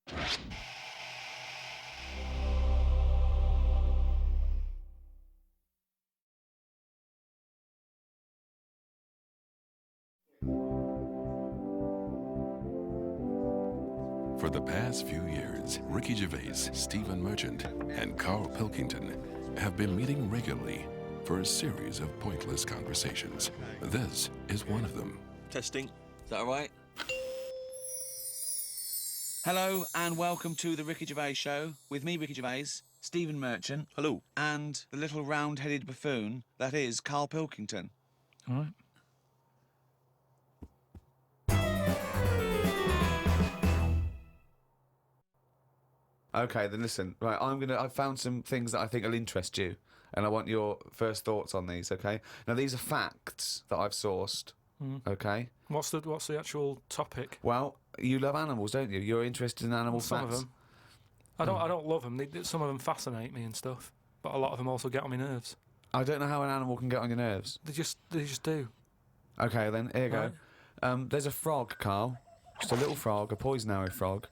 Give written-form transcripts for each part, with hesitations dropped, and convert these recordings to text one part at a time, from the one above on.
For the past few years, Ricky Gervais, Stephen Merchant, and Carl Pilkington have been meeting regularly for a series of pointless conversations. This is one of them. Testing. Is that all right? Hello and welcome to the Ricky Gervais Show with me, Ricky Gervais, Stephen Merchant. Hello. And the little round-headed buffoon that is Carl Pilkington. All right. Okay, then listen. Right, I've found some things that I think will interest you, and I want your first thoughts on these. Okay. Now these are facts that I've sourced. Okay. What's the actual topic? Well, you love animals, don't you? You're interested in animal Some facts. of them. I don't love them. Some of them fascinate me and stuff, but a lot of them also get on my nerves. I don't know how an animal can get on your nerves. They just do. Okay, then here you Right. go. There's a frog, Carl. Just a little frog, a poison arrow frog,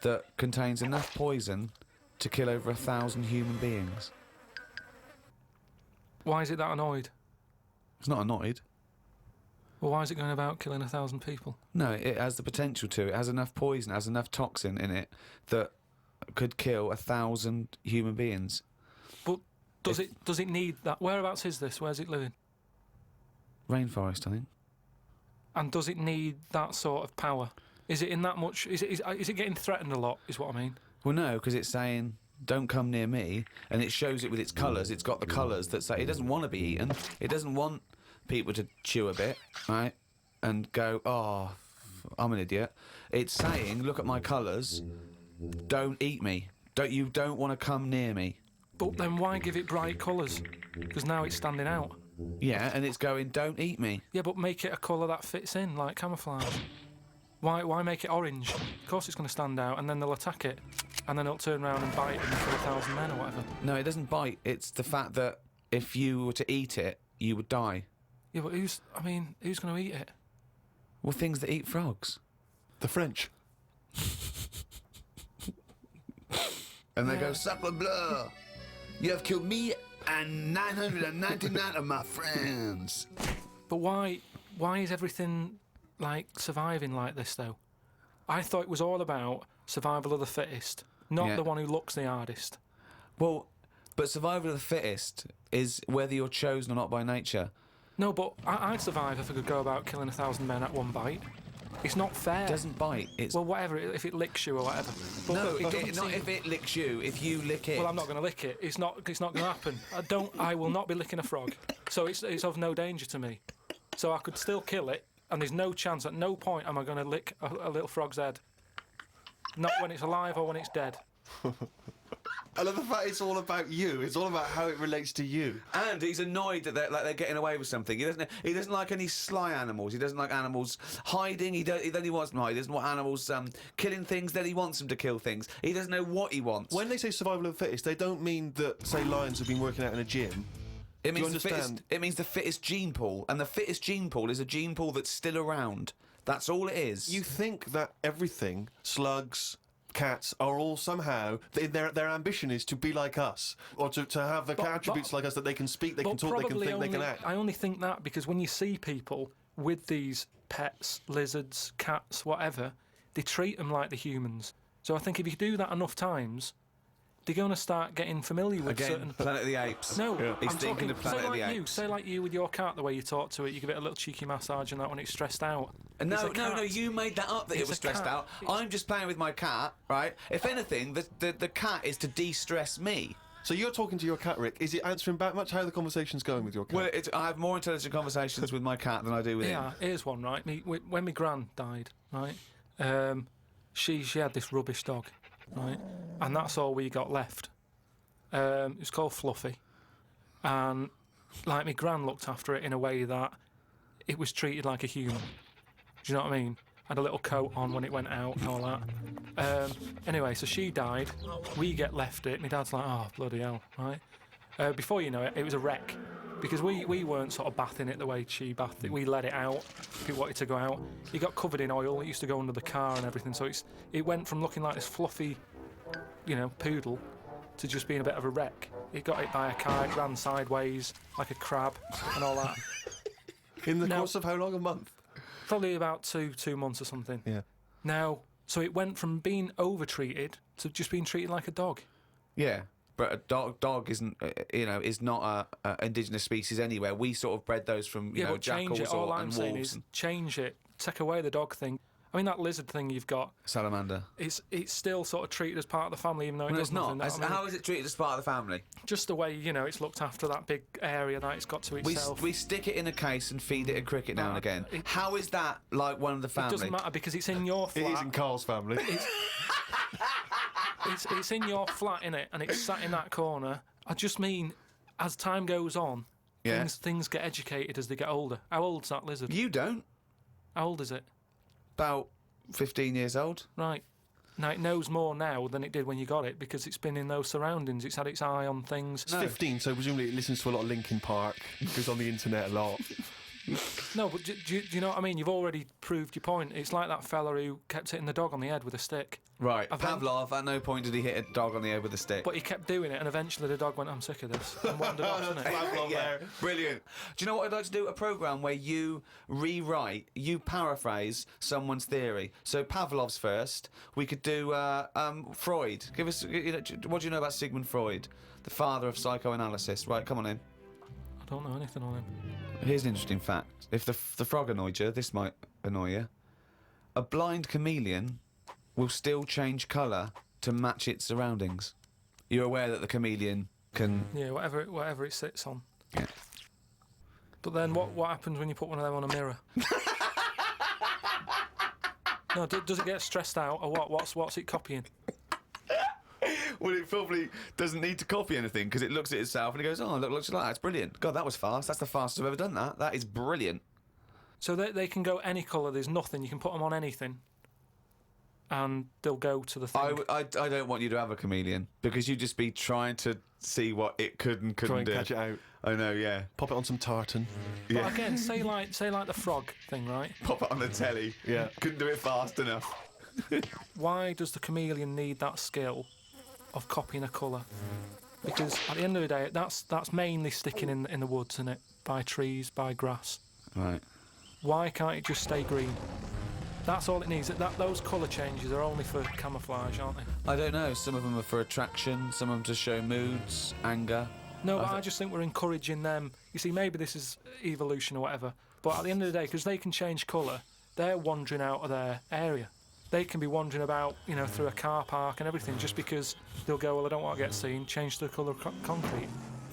that contains enough poison to kill over 1,000 human beings. Why is it that annoyed? It's not annoyed. Well, why is it going about killing 1,000 people? No, it has the potential to. It has enough poison, it has enough toxin in it that could kill 1,000 human beings. But does it need that? Whereabouts is this? Where's it living? Rainforest, I think. And does it need that sort of power? Is it in that much? Is it getting threatened a lot? Is what I mean. Well, no, because it's saying, don't come near me, and it shows it with its colours. It's got the colours that say it doesn't want to be eaten. It doesn't want people to chew a bit, right, and go, oh, I'm an idiot. It's saying, look at my colours, don't eat me. You don't want to come near me. But then why give it bright colours? Because now it's standing out. Yeah, and it's going, don't eat me. Yeah, but make it a colour that fits in, like camouflage. Why make it orange? Of course it's going to stand out, and then they'll attack it, and then it'll turn around and bite and kill 1,000 men or whatever. No, it doesn't bite. It's the fact that if you were to eat it, you would die. Yeah, but who's going to eat it? Well, things that eat frogs. The French. And they go, sacre bleu! You have killed me and 999 of my friends. But why is everything like surviving like this though? I thought it was all about survival of the fittest, not the one who looks the hardest. Well, but survival of the fittest is whether you're chosen or not by nature. No, but I'd survive if I could go about killing 1,000 men at one bite. It's not fair. It doesn't bite. It's well, whatever. If it licks you or whatever. But no, doesn't not if it licks you. If you lick it. Well, I'm not going to lick it. It's not going to happen. I will not be licking a frog. So it's of no danger to me. So I could still kill it, and there's no chance. At no point am I going to lick a little frog's head. Not when it's alive or when it's dead. I love the fact it's all about you. It's all about how it relates to you. And he's annoyed that they're getting away with something. He doesn't like any sly animals. He doesn't like animals hiding. He wants them hide. He doesn't want animals killing things. Then he wants them to kill things. He doesn't know what he wants. When they say survival of the fittest, they don't mean that, say, lions have been working out in a gym. It means the fittest gene pool, and the fittest gene pool is a gene pool that's still around. That's all it is. You think that everything, slugs, cats, are all somehow their ambition is to be like us, or to have the attributes like us, that they can speak, they can talk, they can think, they can act. I only think that because when you see people with these pets, lizards, cats, whatever, they treat them like the humans. So I think if you do that enough times, they're going to start getting familiar with certain... Planet of the Apes. No, He's thinking of Planet of the Apes. Say like you with your cat, the way you talk to it, you give it a little cheeky massage and that when it's stressed out. No, you made that up, that it was stressed out. I'm just playing with my cat, right? If anything, the cat is to de-stress me. So you're talking to your cat, Rick. Is it answering back much? How are the conversations going with your cat? Well, I have more intelligent conversations with my cat than I do with him. Yeah, here's one, right? When my gran died, right, she had this rubbish dog, right? And that's all we got left. It was called Fluffy. And, like, my gran looked after it in a way that it was treated like a human. Do you know what I mean? Had a little coat on when it went out and all that. Anyway, so she died. We get left it. My dad's like, oh, bloody hell, right? Before you know it, it was a wreck. because we weren't sort of bathing it the way she bathed it. We let it out if it wanted to go out. It got covered in oil. It used to go under the car and everything. So it went from looking like this fluffy, poodle to just being a bit of a wreck. It got hit by a car, it ran sideways like a crab and all that. In the course of how long? A month? Probably about two months or something. Yeah. Now, so it went from being over-treated to just being treated like a dog. Yeah. But a dog isn't, is not a indigenous species anywhere. We sort of bred those from, but jackals change it. All I'm and saying wolves. is change it. Take away the dog thing. I mean, that lizard thing you've got, Salamander. it's still sort of treated as part of the family, even though it Well, does it's not. nothing. How is it treated as part of the family? Just the way, it's looked after, that big area that it's got to itself. We stick it in a case and feed it a cricket now and again. How is that like one of the family? It doesn't matter because it's in your flat. It is in Carl's family. It's in your flat, innit? And it's sat in that corner. I just mean, as time goes on, things get educated as they get older. How old's that lizard? You don't. How old is it? About 15 years old. Right. Now, it knows more now than it did when you got it because it's been in those surroundings. It's had its eye on things. It's 15, so presumably it listens to a lot of Linkin Park, goes on the internet a lot. No, but do you know what I mean? You've already proved your point. It's like that fella who kept hitting the dog on the head with a stick. Right. Pavlov, at no point did he hit a dog on the head with a stick. But he kept doing it, and eventually the dog went, I'm sick of this, and wandered off, didn't it? Pavlov there. Brilliant. Do you know what I'd like to do? A programme where you you paraphrase someone's theory. So Pavlov's first. We could do Freud. Give us, what do you know about Sigmund Freud, the father of psychoanalysis? Right, come on in. I don't know anything on him. Here's an interesting fact. If the frog annoyed you, this might annoy you. A blind chameleon will still change colour to match its surroundings. You're aware that the chameleon can... Yeah, whatever it sits on. Yeah. But then what happens when you put one of them on a mirror? No, does it get stressed out, or what? What's it copying? Well, it probably doesn't need to copy anything because it looks at itself and it goes, oh, look, looks like that. It's brilliant. God, that was fast. That's the fastest I've ever done that. That is brilliant. So they can go any colour. There's nothing. You can put them on anything, and they'll go to the thing. I don't want you to have a chameleon because you'd just be trying to see what it could and couldn't Try and do. catch it out. I know, yeah. Pop it on some tartan. But again, say like the frog thing, right? Pop it on the telly. Yeah. Couldn't do it fast enough. Why does the chameleon need that skill of copying a colour? Because at the end of the day, that's mainly sticking in the woods, isn't it? By trees, by grass. Right. Why can't it just stay green? That's all it needs. Those colour changes are only for camouflage, aren't they? I don't know. Some of them are for attraction. Some of them to show moods, anger. No, but I just think we're encouraging them. You see, maybe this is evolution or whatever, but at the end of the day, because they can change colour, they're wandering out of their area. They can be wandering about, through a car park and everything, just because they'll go, well, I don't want to get seen, change the colour of concrete.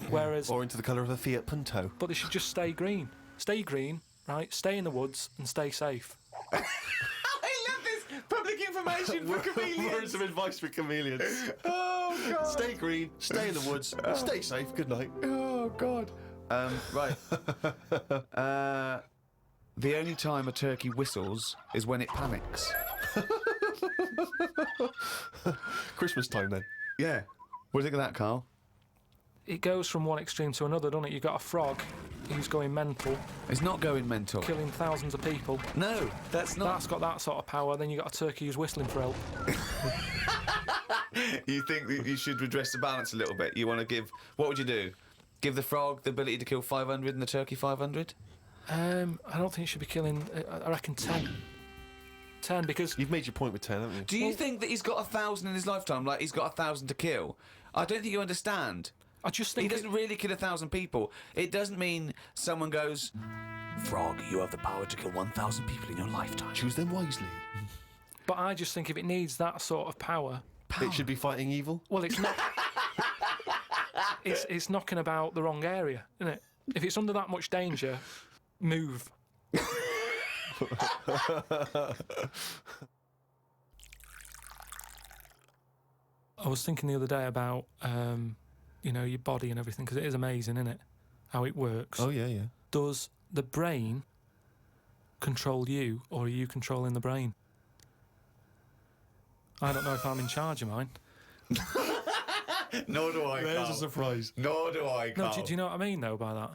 Whereas... Or into the colour of a Fiat Punto. But they should just stay green. Stay green, right? Stay in the woods and stay safe. I love this public information for chameleons. Words of advice for chameleons. Oh, God. Stay green, stay in the woods, stay safe, good night. Oh, God. Right. The only time a turkey whistles is when it panics. Christmas time then. Yeah. What do you think of that, Carl? It goes from one extreme to another, doesn't it? You've got a frog who's going mental, It's not going mental. killing thousands of people. No, that's not. That's got that sort of power. Then you've got a turkey who's whistling for help. You think that you should redress the balance a little bit? You want to give... What would you do? Give the frog the ability to kill 500 and the turkey 500? I don't think it should be killing... I reckon 10. 10, because... You've made your point with 10, haven't you? Do you think that he's got 1,000 in his lifetime, like he's got 1,000 to kill? I don't think you understand. I just He think... doesn't really kill 1,000 people. It doesn't mean someone goes, Frog, you have the power to kill 1,000 people in your lifetime. Choose them wisely. But I just think if it needs that sort of power... It should be fighting evil. Well, it's not... it's knocking about the wrong area, isn't it? If it's under that much danger, move. I was thinking the other day about, your body and everything, because it is amazing, isn't it? How it works. Oh, yeah, yeah. Does the brain control you, or are you controlling the brain? I don't know if I'm in charge of mine. Nor do I, There's a surprise. Nor do I, No, do you know what I mean, though, by that?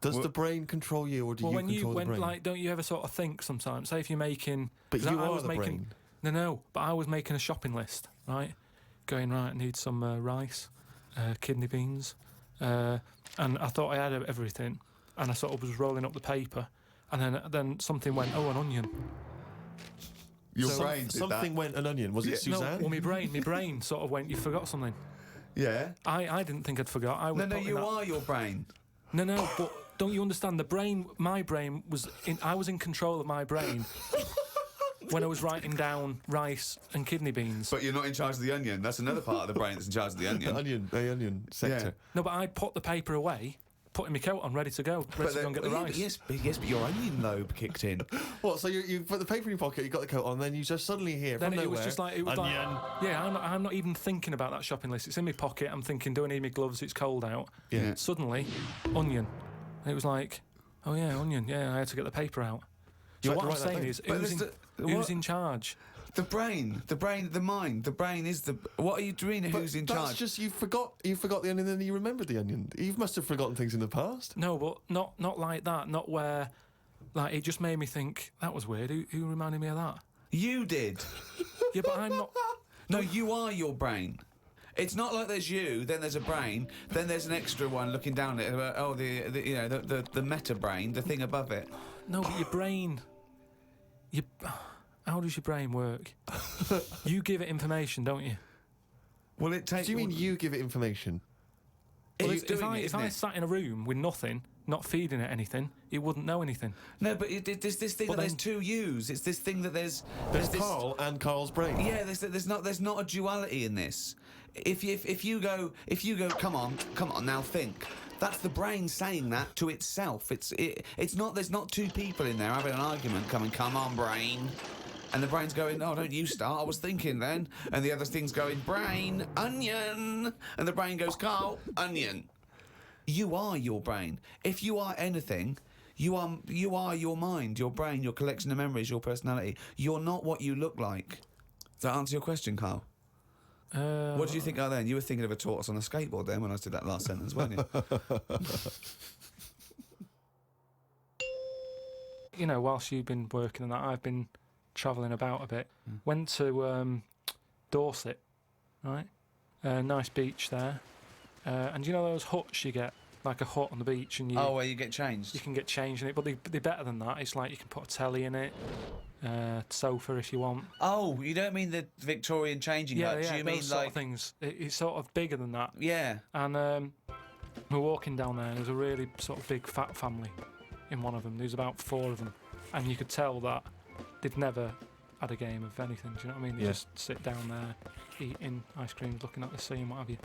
Does the brain control you, or do you control the brain? Like, don't you ever sort of think sometimes? Say if you're making, But you are the making, brain. No. But I was making a shopping list, right? Going right, I need some rice, kidney beans, and I thought I had everything, and I sort of was rolling up the paper, and then something went, oh, an onion. Your brain did something that. went an onion. Was it Suzanne? No, well, my brain sort of went, you forgot something. Yeah. I didn't think I'd forgot. I was No, you are your brain. No, but don't you understand? My brain was I was in control of my brain when I was writing down rice and kidney beans. But you're not in charge of the onion. That's another part of the brain that's in charge of the onion. The onion sector. Yeah. No, but I put the paper away, putting my coat on, ready to go and get the rice. Yes, but your onion lobe kicked in. What? So you put the paper in your pocket, you got the coat on, then you just suddenly hear Then from it nowhere, was just like onion. Yeah, I'm not even thinking about that shopping list. It's in my pocket. I'm thinking, do I need my gloves? It's cold out. Yeah. Suddenly, onion. And it was like, oh yeah, onion. Yeah, I had to get the paper out. So You had what to I'm write that saying down. is, But who's in charge? The mind. The brain is the. What are you doing? Who's in That's charge? just you forgot the onion, and then you remembered the onion. You must have forgotten things in the past. No, but not like that. Not where, like, it just made me think that was weird. Who reminded me of that? You did. Yeah, but I'm not. No, you are your brain. It's not like there's you, then there's a brain, then there's an extra one looking down at it. Oh, the meta brain, the thing above it. No, but your brain. How does your brain work? You give it information, don't you? Well, it takes. Do you mean you give it information? Well, It's doing it, if isn't I it? sat in a room with nothing, not feeding it anything, it wouldn't know anything. No, but there's this thing But that there's then- two yous. It's this thing that there's There's this. Carl and Carl's brain. Yeah, there's not a duality in this. If you go, come on, now think. That's the brain saying that to itself. It's not. There's not two people in there having an argument. Come on, brain. And the brain's going, oh, don't you start, I was thinking then. And the other thing's going, brain, onion. And the brain goes, Carl, onion. You are your brain. If you are anything, you are your mind, your brain, your collection of memories, your personality. You're not what you look like. Does that answer your question, Carl? What did you think of then? You were thinking of a tortoise on a skateboard then when I did that last sentence, weren't you? You know, whilst you've been working on that, I've been travelling about a bit. Went to Dorset, right? Nice beach there. And you know those huts you get, like a hut on the beach, and Where you get changed? you can get changed in it, but they're better than that. It's like you can put a telly in it, sofa if you want. Oh, you don't mean the Victorian changing hut? Yeah, You those mean sort like of things. It's sort of bigger than that. yeah? And we're walking down there, and there was a really sort of big fat family in one of them. There was about 4 of them, and you could tell that they'd never had a game of anything. Do you know what I mean? They just sit down there, eating ice creams, looking at the sea and what have you.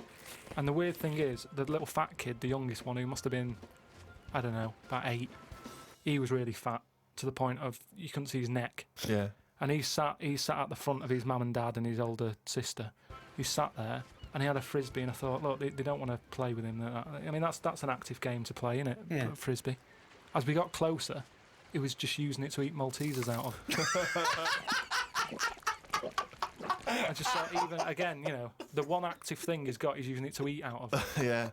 And the weird thing is, the little fat kid, the youngest one, who must have been, I don't know, about 8, he was really fat to the point of you couldn't see his neck. Yeah. And he sat at the front of his mum and dad and his older sister. He sat there and he had a frisbee, and I thought, look, they don't want to play with him. I mean, that's an active game to play, isn't it? Yeah. Frisbee. As we got closer, he was just using it to eat Maltesers out of. I just thought, even again, you know, the one active thing he's got is using it to eat out of. Yeah.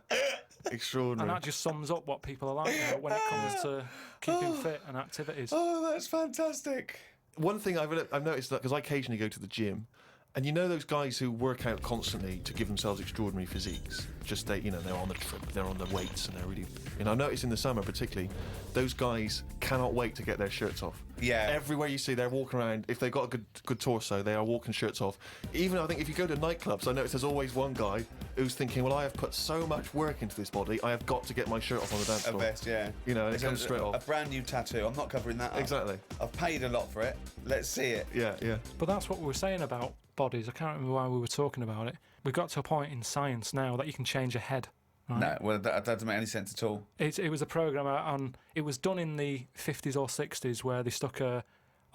Extraordinary. And that just sums up what people are like now when it comes to keeping fit and activities. Oh, that's fantastic. One thing I've noticed, that because I occasionally go to the gym, and you know those guys who work out constantly to give themselves extraordinary physiques. Just they're on the trip, they're on the weights, and they're really. I've noticed in the summer particularly, those guys cannot wait to get their shirts off. Yeah. Everywhere you see, they're walking around. If they've got a good torso, they are walking shirts off. Even I think if you go to nightclubs, I notice there's always one guy who's thinking, well, I have put so much work into this body, I have got to get my shirt off on the dance A floor. vest, yeah. You know, and it It's comes straight a off. brand new tattoo. I'm not covering that up. Exactly. I've paid a lot for it. Let's see it. Yeah, yeah. But that's what we were saying about bodies. I can't remember why we were talking about it. We've got to a point in science now that you can change a head. Right? No, well, that doesn't make any sense at all. It was a program on. It was done in the 50s or 60s where they stuck a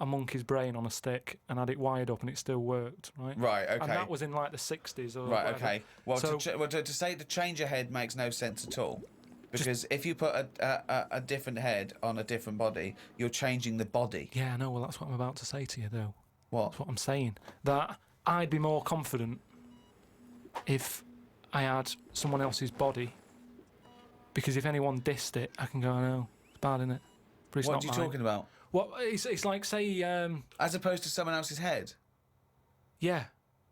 monkey's brain on a stick and had it wired up and it still worked. Right. Right. Okay. And that was in like the 60s or Right. whatever. Okay. Well, So- to say to change a head makes no sense at all. Because if you put a different head on a different body, you're changing the body. Yeah, I know. Well, that's what I'm about to say to you, though. What? That's what I'm saying. That I'd be more confident if I had someone else's body Because if anyone dissed it, I can go, I know, it's bad, innit? But it's What not are you mine. talking about? What, it's like, say, As opposed to someone else's head? yeah.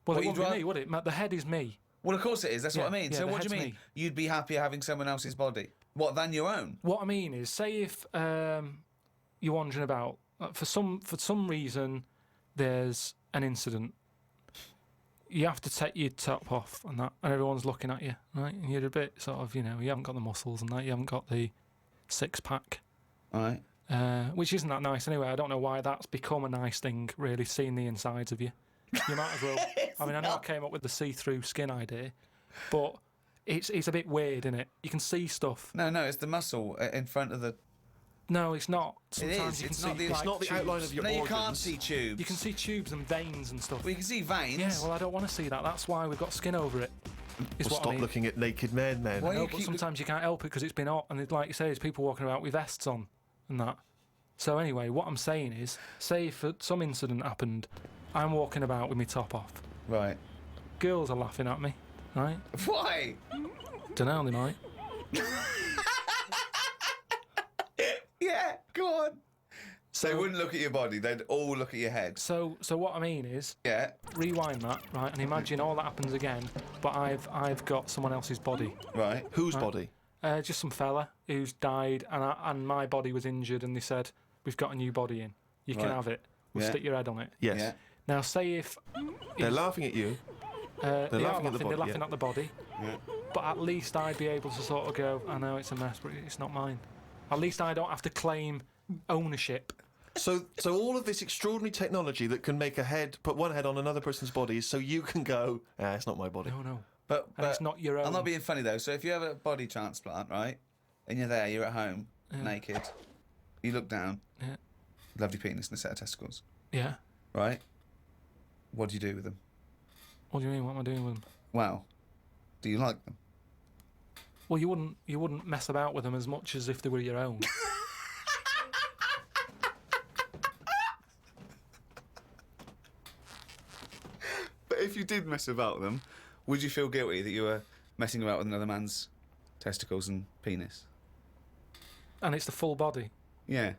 Well, What, it you'd wouldn't be rather- me, would it? The head is me. Well, of course it is. That's what I Yeah, mean. yeah, So the what do you head's mean? me. You'd be happier having someone else's body? What, than your own? What I mean is, say if you're wandering about, for some reason, there's an incident. You have to take your top off and that, and everyone's looking at you, right? And you're a bit sort of, you haven't got the muscles and that, you haven't got the six-pack, All right. which isn't that nice anyway. I don't know why that's become a nice thing, really, seeing the insides of you. You might as well. I mean, I know I came up with the see-through skin idea, but it's a bit weird, isn't it? You can see stuff. No, it's the muscle in front of the... No, it's not. It Sometimes is. you can It's see not the- It's like, not the tubes. outline of your No, you organs. can't see tubes. You can see tubes and veins and stuff. Well, you can see veins. Yeah, well, I don't want to see that. That's why we've got skin over it. Is Well, what stop I mean. looking at naked men then. Why- No, you but keep sometimes you can't help it because it's been hot, and like you say, there's people walking about with vests on and that. So anyway, what I'm saying is, say if some incident happened, I'm walking about with my top off. Right. Girls are laughing at me, right? Why? Dunno, they might. Yeah, go on. So they wouldn't look at your body, they'd all look at your head. So what I mean is, Yeah. rewind that, right, and imagine all that happens again, but I've got someone else's body. Right. Whose body? Just some fella who's died, and my body was injured, and they said, we've got a new body in. You can Right. have it. We'll Yeah. stick your head on it. Yes. Yeah. Now, say if They're laughing at you. they are laughing at the body, they're laughing yeah. at the body, but at least I'd be able to sort of go, I know it's a mess, but it's not mine. At least I don't have to claim ownership. So all of this extraordinary technology that can make put one head on another person's body, so you can go, it's not my body. No. But And it's not your own. I'm not being funny though. So if you have a body transplant, right, and you're there, you're at home, naked, you look down, Yeah. lovely penis and a set of testicles, Yeah. right? What do you do with them? What do you mean? What am I doing with them? Well, do you like them? Well, you wouldn't mess about with them as much as if they were your own. But if you did mess about with them, would you feel guilty that you were messing about with another man's testicles and penis? And it's the full body. Yeah.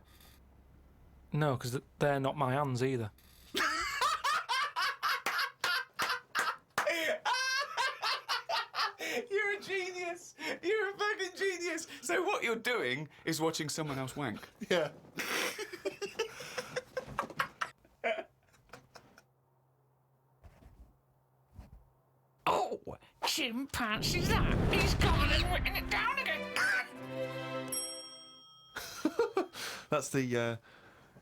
No, because they're not my hands either. You're a genius. You're a fucking genius. So what you're doing is watching someone else wank. Yeah. Oh, chimpanzee's that. He's gone and written it down again. That's the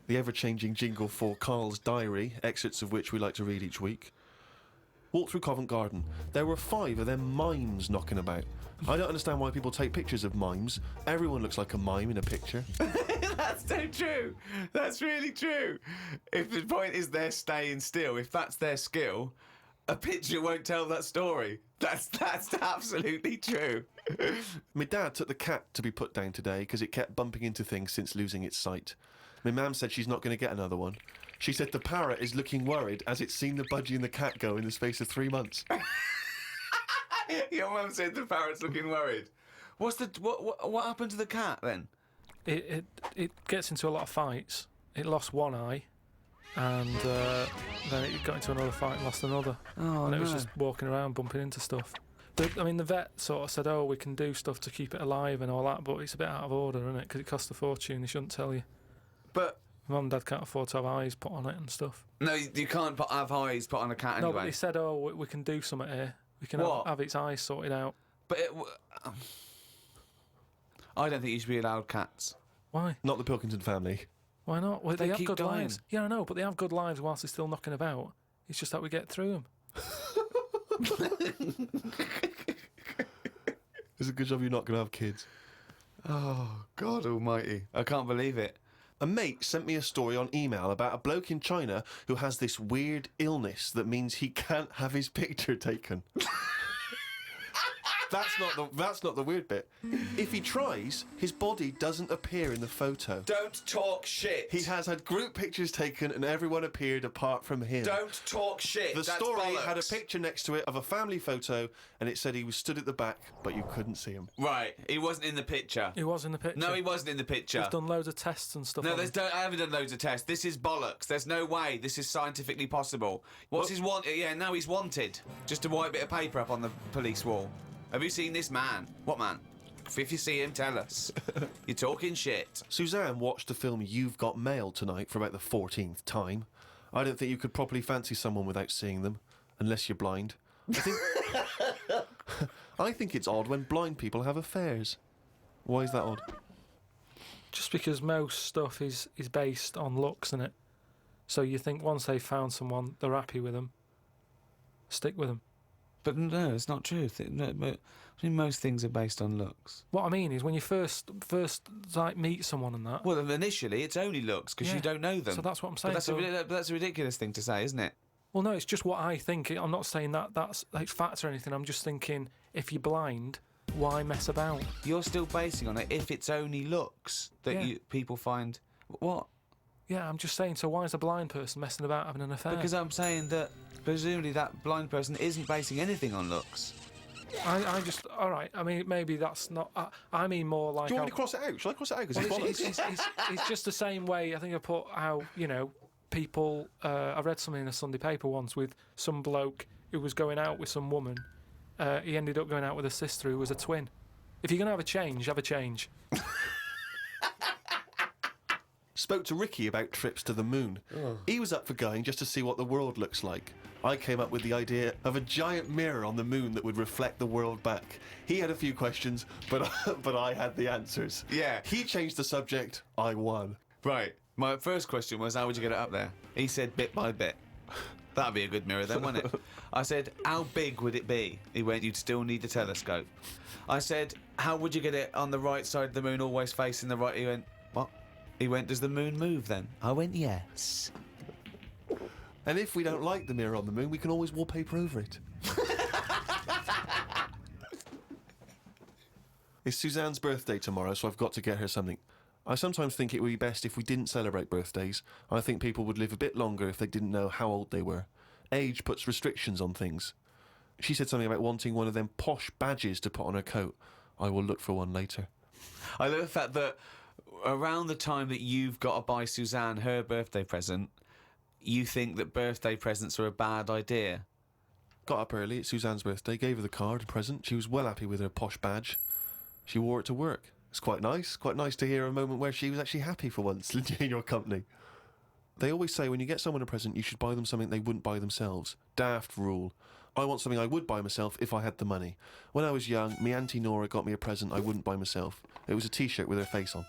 ever-changing jingle for Carl's diary, excerpts of which we like to read each week. Walked through Covent Garden. There were 5 of them mimes knocking about. I don't understand why people take pictures of mimes. Everyone looks like a mime in a picture. That's so true. That's really true. If the point is they're staying still, if that's their skill, a picture won't tell that story. That's absolutely true. My dad took the cat to be put down today because it kept bumping into things since losing its sight. My mum said she's not going to get another one. She said the parrot is looking worried as it's seen the budgie and the cat go in the space of 3 months. Your mum said the parrot's looking worried. What happened to the cat then? It gets into a lot of fights. It lost one eye, and then it got into another fight and lost another. Oh, And it was just walking around bumping into stuff. The vet sort of said, we can do stuff to keep it alive and all that, but it's a bit out of order, isn't it? Because it costs a fortune. They shouldn't tell you. But Mum and Dad can't afford to have eyes put on it and stuff. no, you can't have eyes put on a cat No, anyway. but they said, we can do something here. We can What? have its eyes sorted out. But I don't think you should be allowed cats. Why? Not the Pilkington family. Why not? Well, They they have keep good dying. lives. Yeah, I know, but they have good lives whilst they're still knocking about. It's just that we get through them. It's a good job you're not going to have kids. Oh, God almighty. I can't believe it. A mate sent me a story on email about a bloke in China who has this weird illness that means he can't have his picture taken. That's not the weird bit. If he tries, his body doesn't appear in the photo. Don't talk shit. He has had group pictures taken and everyone appeared apart from him. Don't talk shit. The That's story bollocks. had a picture next to it of a family photo and it said he was stood at the back, but you couldn't see him. Right, he wasn't in the picture. He was in the picture. No, he wasn't in the picture. We've done loads of tests and stuff. No, on him. I haven't done loads of tests. This is bollocks. There's no way this is scientifically possible. What's his want? Yeah, now he's wanted. Just a white bit of paper up on the police wall. Have you seen this man? What man? If you see him, tell us. You're talking shit. Suzanne watched the film You've Got Mail tonight for about the 14th time. I don't think you could properly fancy someone without seeing them, unless you're blind. I think it's odd when blind people have affairs. Why is that odd? Just because most stuff is based on looks, isn't it? So you think once they've found someone, they're happy with them, stick with them. But no, it's not true. I mean, most things are based on looks. What I mean is when you first like meet someone and that. Well, initially it's only looks because you don't know them. So that's what I'm saying. But that's a ridiculous thing to say, isn't it? Well, no, it's just what I think. I'm not saying that's like fact or anything. I'm just thinking if you're blind, why mess about? You're still basing on it if it's only looks that people find. What? Yeah, I'm just saying. So why is a blind person messing about having an affair? Because I'm saying that presumably that blind person isn't basing anything on looks. I just all right. I mean, maybe that's not. I mean more like. Do you want me to cross it out? Shall I cross it out? Because Well, it's just the same way. I think I put how people. I read something in a Sunday paper once with some bloke who was going out with some woman. He ended up going out with a sister who was a twin. If you're gonna have a change, have a change. Spoke to Ricky about trips to the moon. He was up for going just to see what the world looks like. I came up with the idea of a giant mirror on the moon that would reflect the world back. He had a few questions, but I had the answers. Yeah. He changed the subject. I won. Right. My first question was, how would you get it up there? He said, bit by bit. That'd be a good mirror then, wouldn't it? I said, how big would it be? He went, you'd still need the telescope. I said, how would you get it on the right side of the moon, always facing the right? He went, what? He went, does the moon move then? I went, yes. And if we don't like the mirror on the moon, we can always wallpaper over it. It's Suzanne's birthday tomorrow, so I've got to get her something. I sometimes think it would be best if we didn't celebrate birthdays. I think people would live a bit longer if they didn't know how old they were. Age puts restrictions on things. She said something about wanting one of them posh badges to put on her coat. I will look for one later. I love the fact that around the time that you've got to buy Suzanne her birthday present, you think that birthday presents are a bad idea. Got up early, it's Suzanne's birthday, gave her the card and present. She was well happy with her posh badge. She wore it to work. It's quite nice to hear a moment where she was actually happy for once in your company. They always say when you get someone a present, you should buy them something they wouldn't buy themselves. Daft rule. I want something I would buy myself if I had the money. When I was young, me Auntie Nora got me a present I wouldn't buy myself. It was a T-shirt with her face on.